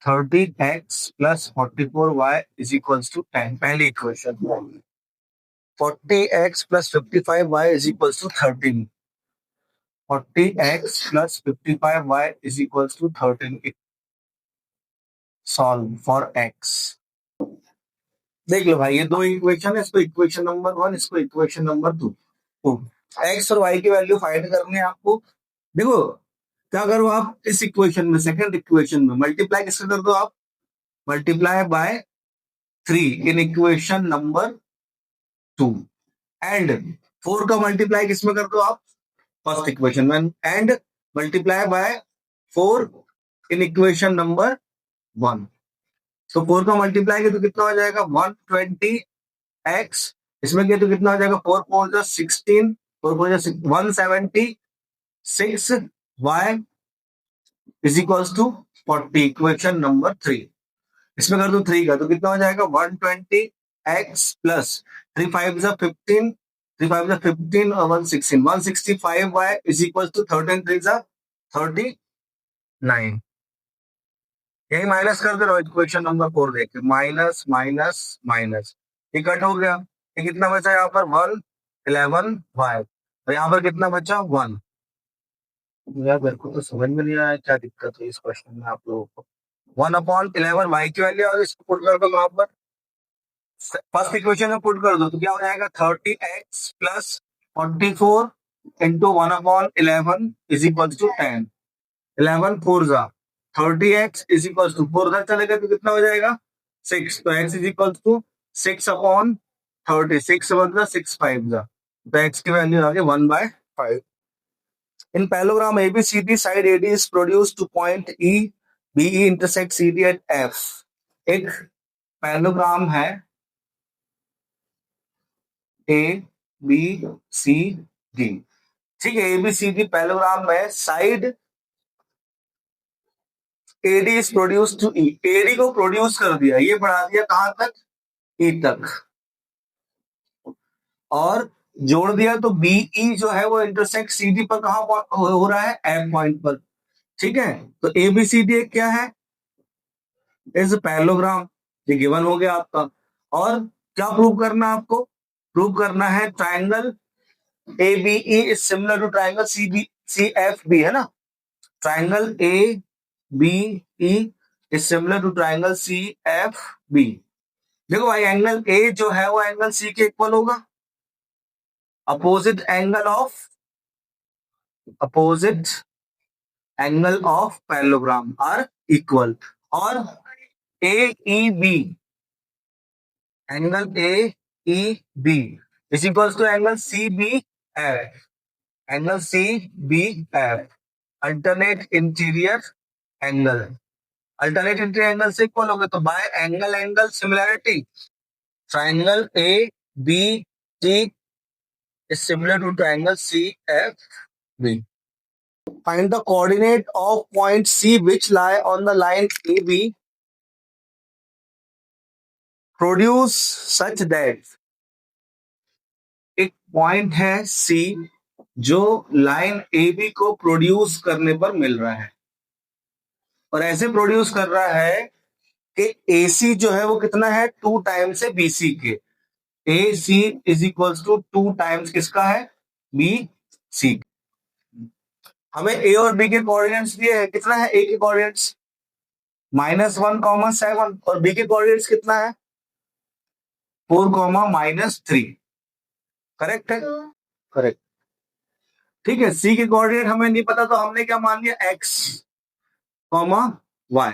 30x+44y is equals to 10। पहली equation 40x+55y is equals to 13। 40x+55y is equals to 13। Solve for x। देख लो भाई, ये दो equation है, इसको इक्वेशन नंबर 1, इसको इक्वेशन नंबर 2। x और y की वैल्यू फाइंड करनी है आपको। देखो क्या करो आप, इस इक्वेशन में, सेकंड इक्वेशन में मल्टीप्लाई किससे कर दो आप, multiply by 3 in equation number 2। And 4 का मल्टीप्लाई किसमें कर दो आप, फर्स्ट इक्वेशन में। And multiply by 4 in equation number 1। तो 4 का मल्टीप्लाई किया तो कितना हो जाएगा 120x, इसमें किया तो कितना हो जाएगा 4 4 जा 16, 4 4 जा 176y is equals to 40, equation number 3। इसमें कर दो 3 का तो कितना हो जाएगा 120x प्लस 3 5 जा 15, 3 5 जा 15 और 116, 165y इज इक्वल्स टू 13 3 जा 39। यही माइनस कर दे रहा हूँ इक्वेशन नंबर 4 देख के, माइनस माइनस माइनस, ये कट हो गया। ये कितना बचा यहाँ पर 111y, और यहाँ पर कितना बचा 1। यार मेरे को तो समझ में नहीं आया क्या दिक्कत है इस क्वेश्चन में आप लोगों को। 1/11y की वैल्यू और इसको पुट कर दो वहां पर, फर्स्ट इक्वेशन में पुट कर दो तो क्या हो जाएगा 30x plus 44 into 1/11 is equal to 10। 11 4 जा 30x इज इक्वल टू 4 तक चलेगा तो कितना हो जाएगा 6। तो x इज इक्वल टू 6/30, 6 मतलब 6 5 जा, तो x की वैल्यू आ गई 1/5। In parallelogram ABCD, side AD is produced to point E, BE intersect CD at F। एक पैरेललोग्राम है ABCD, ठीक है, ABCD पैरेललोग्राम में side AD is produced to E, AD को प्रोड्यूस कर दिया, ये बढ़ा दिया कहां तक E तक, और जोड़ दिया तो BE जो है वो इंटरसेक्ट CD पर कहां हो रहा है F पॉइंट पर, ठीक है। तो ABCD क्या है, इज पैरेललोग्राम, ये गिवन हो गया आपका। और क्या प्रूव करना है आपको, प्रूव करना है triangle ABE is similar to triangle CFB, है ना। Triangle ABE is similar to triangle CFB। देखो भाई, एंगल A जो है वो एंगल C के इक्वल होगा, opposite angle of parallelogram are equal. और AEB, angle AEB is equals to angle CBF, angle CBF alternate interior angle, alternate interior angle से equal हो गए तो by angle similarity triangle ABD is similar to triangle CFB. Find the coordinate of point C which lie on the line AB, produce such that, एक point है C जो line AB को produce करने पर मिल रहा है, और ऐसे प्रोड्यूस कर रहा है कि AC जो है वो कितना है 2 टाइम्स है BC के। AC is equals to 2 times किसका है BC। हमें A और B के कोऑर्डिनेट्स दिए हैं, कितना है A के कोऑर्डिनेट्स -1, -7, और B के कोऑर्डिनेट्स कितना है 4, -3, करेक्ट है, करेक्ट, ठीक है। C के कोऑर्डिनेट हमें नहीं पता तो हमने क्या मान लिया X, Y,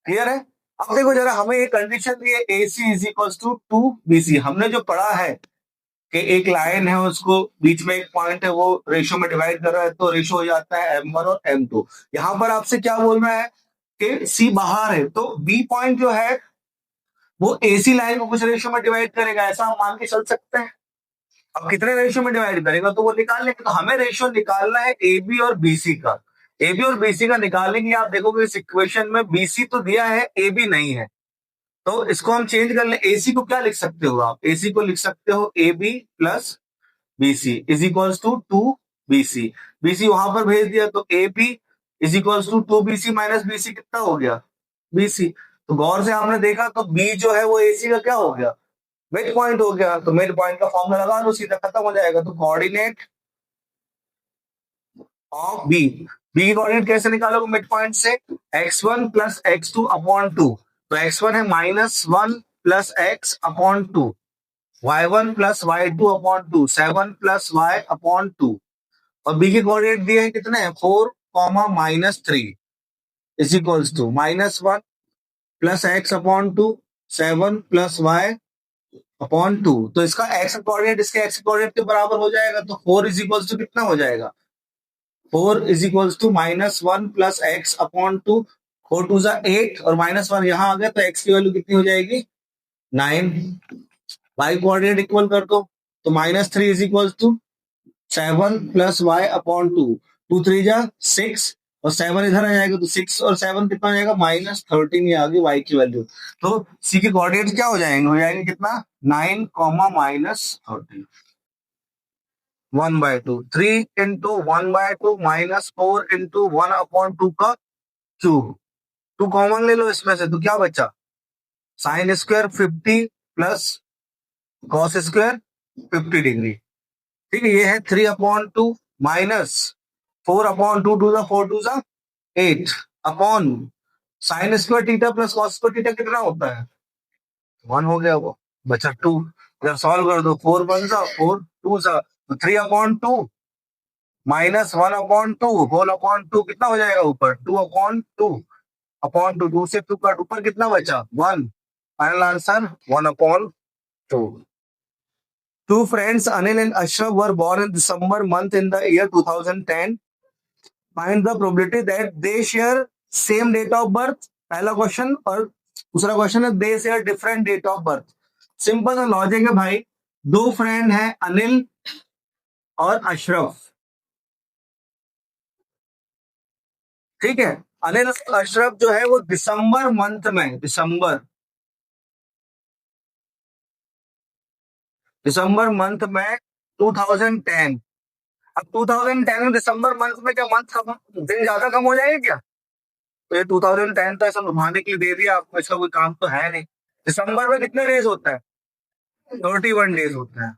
क्लियर है। अब देखो जरा, हमें एक कंडीशन दी है AC is equals to 2BC। हमने जो पढ़ा है कि एक लाइन है, उसको बीच में एक पॉइंट है, वो रेशियो में डिवाइड कर रहा है तो रेशियो हो जाता है M1 और M2। यहां पर आपसे क्या बोल रहा है कि C बाहर है तो B पॉइंट जो है वो AC लाइन को कुछ रेशियो में डिवाइड करेगा, ऐसा हम मान के चल सकते हैं। अब कितने रेशियो में डिवाइड करेगा तो वो निकाल लेंगे। तो हमें रेशियो निकालना है AB और BC का। AB और BC का निकालेंगे, आप देखोगे इस इक्वेशन में BC तो दिया है, AB नहीं है, तो इसको हम चेंज कर ले। AC को क्या लिख सकते हो आप, AC को लिख सकते हो AB plus BC is equals to 2BC। BC वहां पर भेज दिया तो AB is equals to 2BC minus BC कितना हो गया, BC। तो गौर से आपने देखा तो B जो है वो AC का क्या हो गया, मिड पॉइंट हो गया। तो मिड पॉइंट का फॉर्मूला लगा लो, सीधा खत्म हो जाएगा। तो कोऑर्डिनेट ऑफ बी, बी की कोऑर्डिनेट कैसे निकालोगे मिड पॉइंट से, x1 प्लस x2 अपॉन 2। तो x1 है -1 plus x upon 2, y1 plus y2 upon 2, 7 plus y upon 2। और बी के कोऑर्डिनेट दिए हैं कितने हैं, 4 comma -3 is equals to -1 plus x upon 2, 7 plus y upon 2। तो इसका x कोऑर्डिनेट इसके x कोऑर्डिनेट के बराबर हो जाएगा। तो 4 इज इक्वल्स टू कितना हो जाएगा, 4 is equals to -1 plus x upon 2, 4 2 जा 8 और -1 यहाँ आ गया। तो x की वैल्यू कितनी हो जाएगी, 9। y कोऑर्डिनेट इक्वल कर दो, तो -3 is equals to 7 plus y upon 2, 2 3 जा 6 और 7 इधर आ जाएगा। तो 6 और 7 कितना हो जाएगा, -13 ये आ गई y की वैल्यू। तो c के कोऑर्डिनेट क्या हो जाएंगे, हो जाएंगे कितना, 9 कॉमा -13, 1/2, 3 इंटू 1/2 -4 इंटू 1 अपॉन 2 का क्यूब। 2 कॉमन ले लो इसमें से, तो क्या बचा, sine square 50 plus cos square 50 degree. ठीक है, ये है 3 upon 2 minus 4 upon 2, 2 4 2 8 upon sine square theta plus cos square theta कितना होता है, 1 हो गया, वो बचा 2। जब सॉल्व कर दो, 4 1 सा 4 2 सा, तो 3 अपॉन 2 -1 अपॉन 2 होल अपॉन 2 कितना हो जाएगा ऊपर, 2 अपॉन 2 अपॉन 2, 2 से 2 कट, ऊपर कितना बचा 1। Final answer 1 upon 2। Two friends, Anil and Ashraf, were born in December month in the year 2010. Find the probability that they share same date of birth. पहला question, और दूसरा क्वेश्चन है they share different date of birth. Simple सा logic है भाई, दो friend हैं अनिल और अशरफ, ठीक है। अनिल और अशरफ जो है वो दिसंबर मंथ में, दिसंबर मंथ में 2010। अब 2010 में दिसंबर मंथ में क्या मंथ कम, दिन ज्यादा कम हो जाएगा क्या, तो ये 2010 तो ऐसा घुमाने के लिए दे दिया आपको, इसका कोई काम तो है नहीं। दिसंबर में कितने डेज होता है, 31 डेज होता है।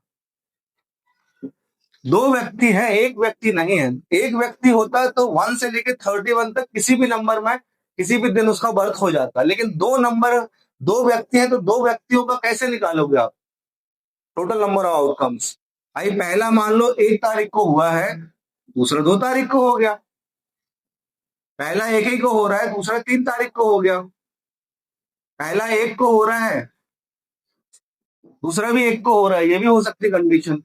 दो व्यक्ति है, एक व्यक्ति नहीं है। एक व्यक्ति होता है तो 1 से लेकर 31 तक किसी भी नंबर में किसी भी दिन उसका बर्थ हो जाता है। लेकिन दो व्यक्ति हैं, तो दो व्यक्तियों का कैसे निकालोगे आप, टोटल नंबर ऑफ आउटकम्स। भाई पहला मान लो 1 तारीख को हुआ है, दूसरा 2 तारीख को हो गया। पहला 1 ही को हो रहा है, दूसरा 3 तारीख को हो गया। पहला 1 को हो रहा है, दूसरा भी 1 को हो रहा है, ये भी हो सकती है कंडीशन।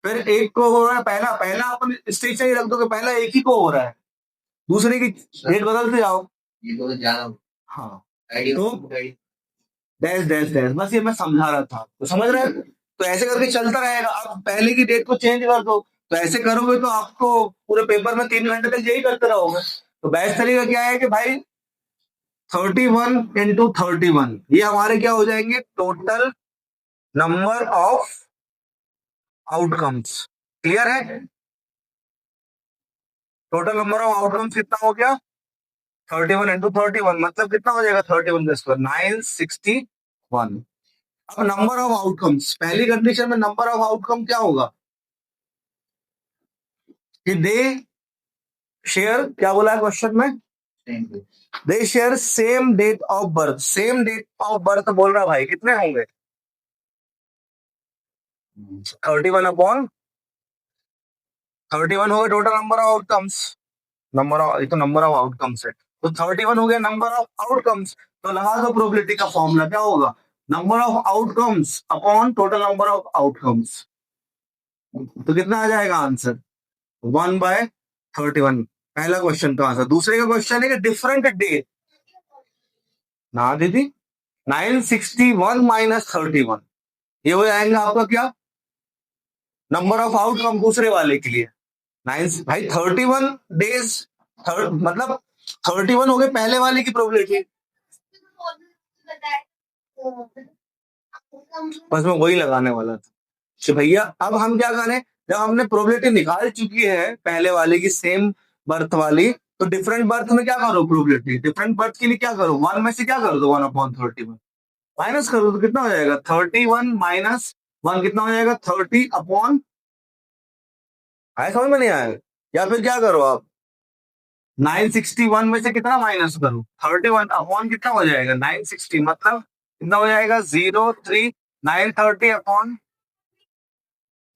फिर 1 को हो रहा है, पहला पहला अपन स्टेज से ही रख दो कि पहला 1 ही को हो रहा है, दूसरे की डेट बदलते जाओ। ये तो ज्यादा, हाँ, तो डैश डैश डैश, बस ये मैं समझा रहा था, तो समझ रहे हैं। तो ऐसे करके चलता रहेगा। आप पहले की डेट को चेंज कर दो, तो ऐसे करोगे तो आपको पूरे पेपर में 3 घंटे तक यही करते रहोगे। तो बेस्ट तरीका क्या है कि भाई 31 इंटू 31, ये हमारे क्या हो जाएंगे, total number of outcomes. Clear है, टोटल नंबर ऑफ आउटकम्स कितना हो गया, 31 इंटू 31, मतलब कितना हो जाएगा 31 का स्क्वायर, 961। अब नंबर ऑफ आउटकम्स, पहली कंडीशन में नंबर ऑफ आउटकम क्या होगा, कि दे शेयर, क्या बोला है क्वेश्चन में, they share same date of birth. Same date of birth बोल रहा भाई, कितने होंगे, 31 अपॉन 31 हो गया total number of outcomes. Number of, ये तो नंबर ऑफ आउटकम्स है, तो 31 हो गया नंबर ऑफ आउटकम्स। तो लगा दो प्रोबेबिलिटी का फॉर्मूला, क्या होगा, number of outcomes upon total number of outcomes. तो कितना आ जाएगा आंसर, 1/31। पहला क्वेश्चन का आंसर। दूसरे का क्वेश्चन है कि डिफरेंट डेट, ना दीदी, 961 माइनस 31, ये हो जाएगा आपका क्या, नंबर ऑफ आउटकम दूसरे वाले के लिए। 9 भाई 31 डेज, मतलब 31 हो गए पहले वाले की प्रोबेबिलिटी। बस मैं वही लगाने वाला था कि भैया अब हम क्या करें, जब हमने प्रोबेबिलिटी निकाल चुकी है पहले वाले की सेम बर्थ वाली, तो डिफरेंट बर्थ में क्या करो प्रोबेबिलिटी, डिफरेंट बर्थ के लिए क्या करो, 1 में से क्या कर दो 1/30 में माइनस कर दो, तो कितना हो जाएगा 31 माइनस 1 कितना हो जाएगा 30/, आया समझ में नहीं आया? या फिर क्या करो आप 961 में से कितना माइनस करो 31/, कितना हो जाएगा 960, मतलब कितना हो जाएगा 03930 अपॉन,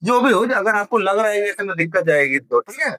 जो भी हो, अगर आपको लग रहा है ऐसे में दिक्कत जाएगी तो ठीक है।